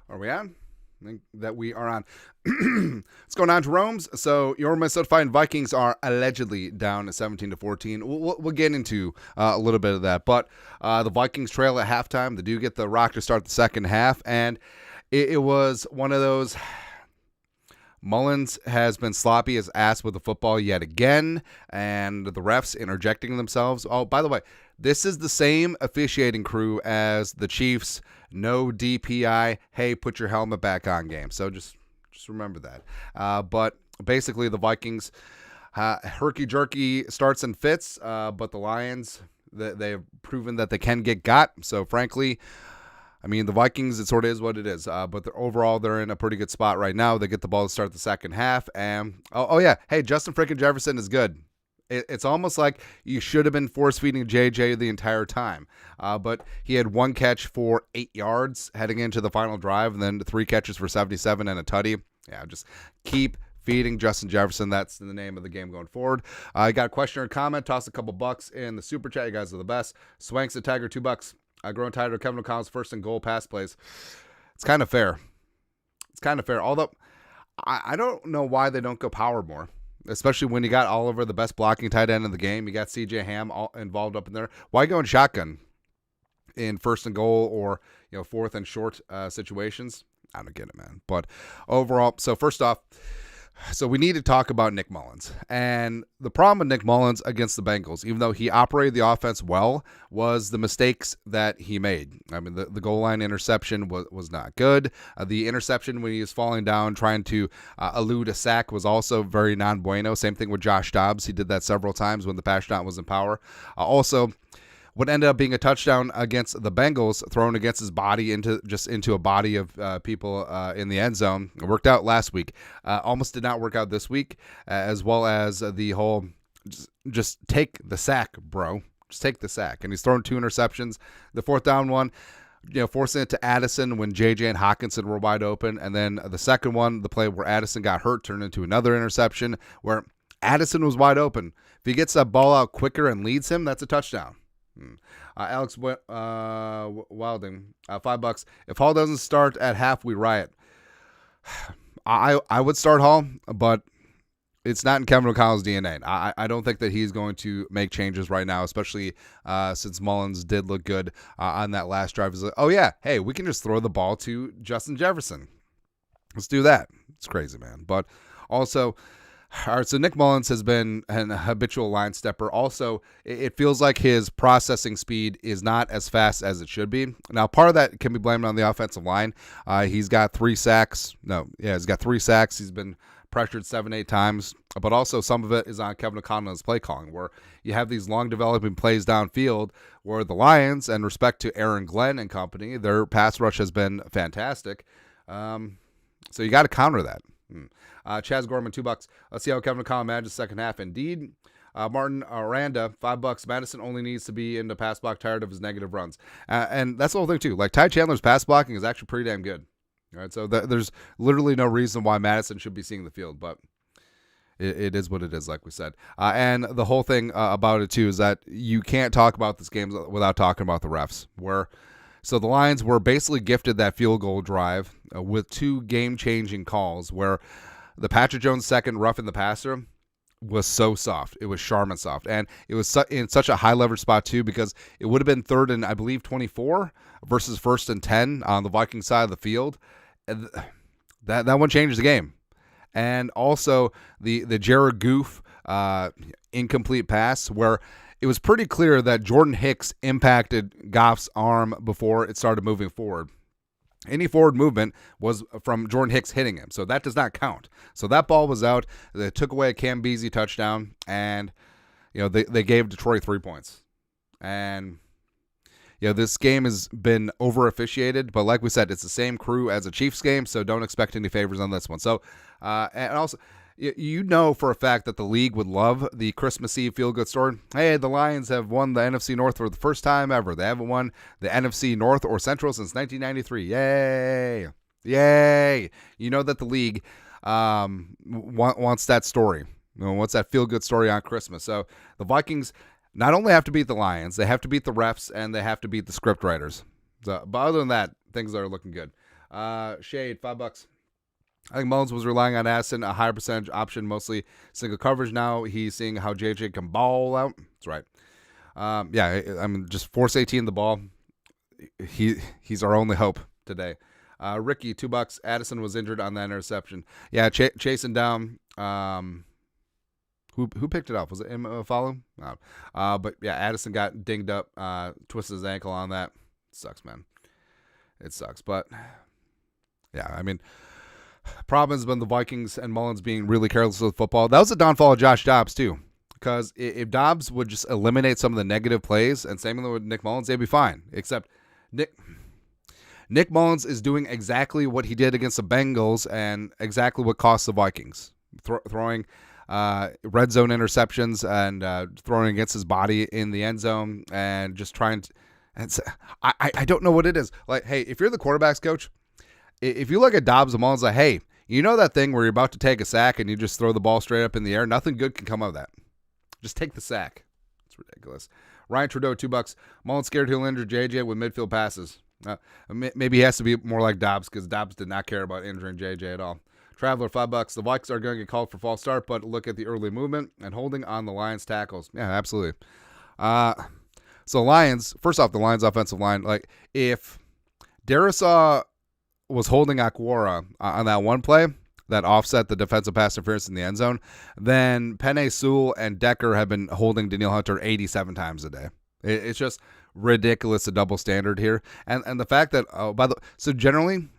Are we on? I think that we are on. What's going on, Jerome's? So your Minnesota Vikings are allegedly down 17-14. We'll get into a little bit of that, but the Vikings trail at halftime. They do get the rock to start the second half, and it was one of those. Mullens has been sloppy as ass with the football yet again, and the refs interjecting themselves. Oh, by the way, this is the same officiating crew as the Chiefs' no DPI, hey, put your helmet back on game. So just remember that. But basically, the Vikings, herky-jerky starts and fits, but the Lions, they've proven that they can get got. So, frankly, I mean, the Vikings, it sort of is what it is. But overall, they're in a pretty good spot right now. They get the ball to start the second half. And, oh yeah, hey, Justin freaking Jefferson is good. It's almost like you should have been force-feeding JJ the entire time. But he had one catch for 8 yards heading into the final drive, and then 3 catches for 77 and a tutty. Yeah, just keep feeding Justin Jefferson. That's the name of the game going forward. I got a question or comment. Toss a couple bucks in the super chat. You guys are the best. Swanks the Tiger, $2. Growing tired of Kevin O'Connell's first and goal pass plays. It's kind of fair. Although I don't know why they don't go power more, especially when you got Oliver, the best blocking tight end in the game. You got CJ Ham all involved up in there. Why go in shotgun in first and goal or fourth and short situations? I don't get it, man. But overall, so first off, so we need to talk about Nick Mullens. And the problem with Nick Mullens against the Bengals, even though he operated the offense well, was the mistakes that he made. I mean, the goal line interception was not good. The interception when he was falling down trying to elude a sack was also very non bueno. Same thing with Josh Dobbs. He did that several times when the pass down was in power. Also, what ended up being a touchdown against the Bengals, thrown against his body into a body of people in the end zone. It worked out last week. Almost did not work out this week, as well as the whole just take the sack, bro. Just take the sack. And he's thrown 2 interceptions. The fourth down one, forcing it to Addison when JJ and Hockenson were wide open. And then the second one, the play where Addison got hurt, turned into another interception where Addison was wide open. If he gets that ball out quicker and leads him, that's a touchdown. Alex Wilding, $5. If Hall doesn't start at half, we riot. I would start Hall, but it's not in Kevin O'Connell's DNA. I don't think that he's going to make changes right now, especially since Mullens did look good on that last drive. He's like, oh yeah, hey, we can just throw the ball to Justin Jefferson. Let's do that. It's crazy, man. But also, all right, so Nick Mullens has been an habitual line stepper. Also, it feels like his processing speed is not as fast as it should be. Now, part of that can be blamed on the offensive line. He's got 3 sacks. He's got 3 sacks. He's been pressured 7-8 times. But also, some of it is on Kevin O'Connell's play calling, where you have these long developing plays downfield where the Lions, and respect to Aaron Glenn and company, their pass rush has been fantastic. So you got to counter that. Chaz Gorman, $2. Let's see how Kevin O'Connell manages the second half. Indeed. Martin Aranda, $5. Madison only needs to be in the pass block, tired of his negative runs. And that's the whole thing, too. Like, Ty Chandler's pass blocking is actually pretty damn good. All right, so there's literally no reason why Madison should be seeing the field, but it is what it is, like we said. And the whole thing about it, too, is that you can't talk about this game without talking about the refs. So the Lions were basically gifted that field goal drive with 2 game-changing calls where the Patrick Jones second roughing the passer was so soft. It was Charmin soft. And it was in such a high leverage spot, too, because it would have been 3rd and, I believe, 24 versus 1st and 10 on the Viking side of the field. And that one changed the game. And also the Jared Goof incomplete pass where it was pretty clear that Jordan Hicks impacted Goff's arm before it started moving forward. Any forward movement was from Jordan Hicks hitting him, so that does not count. So that ball was out. They took away a Cam Beasley touchdown, and they gave Detroit 3 points. And this game has been over officiated, but like we said, it's the same crew as a Chiefs game, so don't expect any favors on this one. So, and also, for a fact that the league would love the Christmas Eve feel-good story. Hey, the Lions have won the NFC North for the first time ever. They haven't won the NFC North or Central since 1993. Yay! Yay! You know that the league wants that story. Wants that feel-good story on Christmas. So the Vikings not only have to beat the Lions, they have to beat the refs, and they have to beat the script writers. So, but other than that, things are looking good. Shade, $5. I think Mullens was relying on Addison, a higher percentage option, mostly single coverage. Now he's seeing how JJ can ball out. That's right. Yeah, I mean, just force 18 the ball. He's our only hope today. Ricky, $2. Addison was injured on that interception. Yeah, chasing down. Who picked it up? Was it him follow? No. But yeah, Addison got dinged up, twisted his ankle on that. Sucks, man. It sucks. But yeah, I mean, problem has been the Vikings and Mullens being really careless with football. That was a downfall of Josh Dobbs too. Because if Dobbs would just eliminate some of the negative plays, and same with Nick Mullens, they'd be fine. Except Nick Mullens is doing exactly what he did against the Bengals and exactly what cost the Vikings. Throwing red zone interceptions and throwing against his body in the end zone and just trying to. And I don't know what it is. Like, hey, if you're the quarterback's coach, if you look at Dobbs and Mullens, like, hey, you know that thing where you're about to take a sack and you just throw the ball straight up in the air? Nothing good can come of that. Just take the sack. It's ridiculous. Ryan Trudeau, $2. Mullens scared he'll injure JJ with midfield passes. Maybe he has to be more like Dobbs because Dobbs did not care about injuring JJ at all. Traveler, $5. The Vikings are going to get called for false start, but look at the early movement and holding on the Lions tackles. Yeah, absolutely. So Lions, first off, the Lions offensive line, like if Darisaw was holding Akwara on that one play that offset the defensive pass interference in the end zone, then Penei Sewell and Decker have been holding Danielle Hunter 87 times a day. It's just ridiculous, a double standard here. And the fact that, so generally,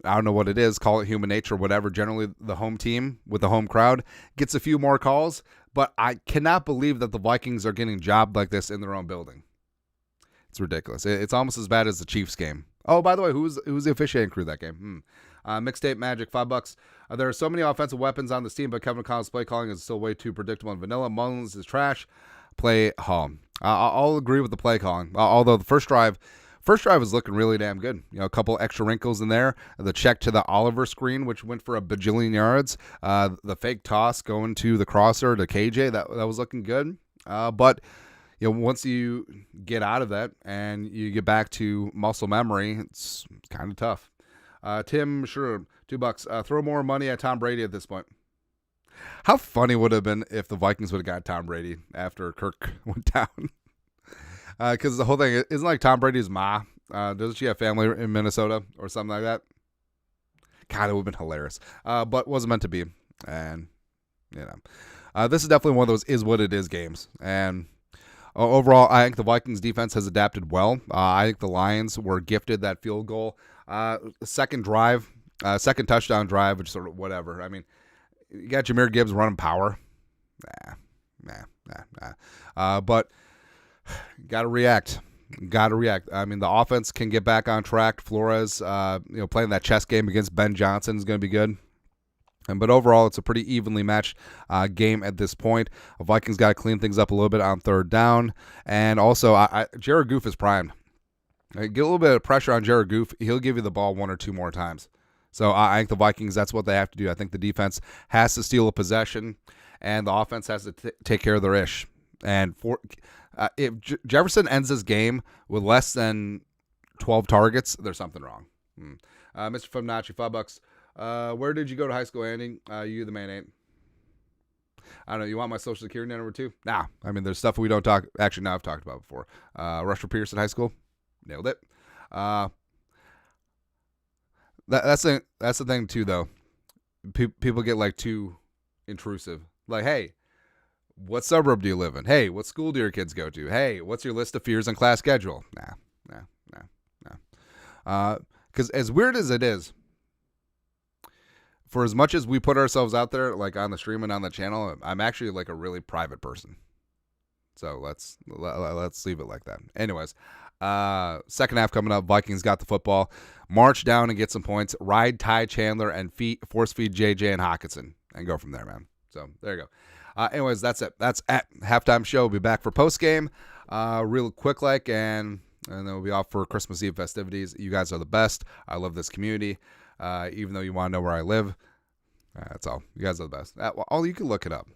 I don't know what it is, call it human nature, whatever. Generally, the home team with the home crowd gets a few more calls, but I cannot believe that the Vikings are getting jobbed like this in their own building. It's ridiculous. It's almost as bad as the Chiefs game. Oh, by the way, who's the officiating crew that game? Mixtape Magic, $5. There are so many offensive weapons on this team, but Kevin O'Connell's play calling is still way too predictable and vanilla. Mullens is trash. Play home. I'll agree with the play calling. Although the first drive was looking really damn good. You know, a couple extra wrinkles in there. The check to the Oliver screen, which went for a bajillion yards. The fake toss going to the crosser to KJ, that was looking good. But you know, once you get out of that and you get back to muscle memory, it's kind of tough. Tim, sure, $2. Throw more money at Tom Brady at this point. How funny would it have been if the Vikings would have got Tom Brady after Kirk went down? Because the whole thing isn't like Tom Brady's ma. Doesn't she have family in Minnesota or something like that? God, it would have been hilarious. But wasn't meant to be. And, you know, this is definitely one of those is what it is games. And overall, I think the Vikings defense has adapted well. I think the Lions were gifted that field goal. Second touchdown drive, which sort of whatever. I mean, you got Jahmyr Gibbs running power. Nah. But got to react. I mean, the offense can get back on track. Flores, playing that chess game against Ben Johnson is going to be good. But overall, it's a pretty evenly matched game at this point. The Vikings got to clean things up a little bit on third down. And also, Jared Goff is primed. Get a little bit of pressure on Jared Goff. He'll give you the ball one or two more times. So I think the Vikings, that's what they have to do. I think the defense has to steal a possession, and the offense has to take care of their ish. And if Jefferson ends this game with less than 12 targets, there's something wrong. Mr. Fibonacci, $5. Where did you go to high school, Andy? You the man ain't. I don't know. You want my social security number too? Nah. I mean, there's stuff we don't talk. Actually, now I've talked about before. Rushford Pearson High School. Nailed it. That's the thing too, though. People get like too intrusive. Like, hey, what suburb do you live in? Hey, what school do your kids go to? Hey, what's your list of fears and class schedule? Nah. Because as weird as it is, for as much as we put ourselves out there, like on the stream and on the channel, I'm actually like a really private person. So let's leave it like that. Anyways, second half coming up. Vikings got the football. March down and get some points. Ride Ty Chandler and force feed JJ and Hawkinson and go from there, man. So there you go. Anyways, that's it. That's at halftime show. We'll be back for post game, real quick and then we'll be off for Christmas Eve festivities. You guys are the best. I love this community. Even though you want to know where I live, that's all. You guys are the best. Well, you can look it up.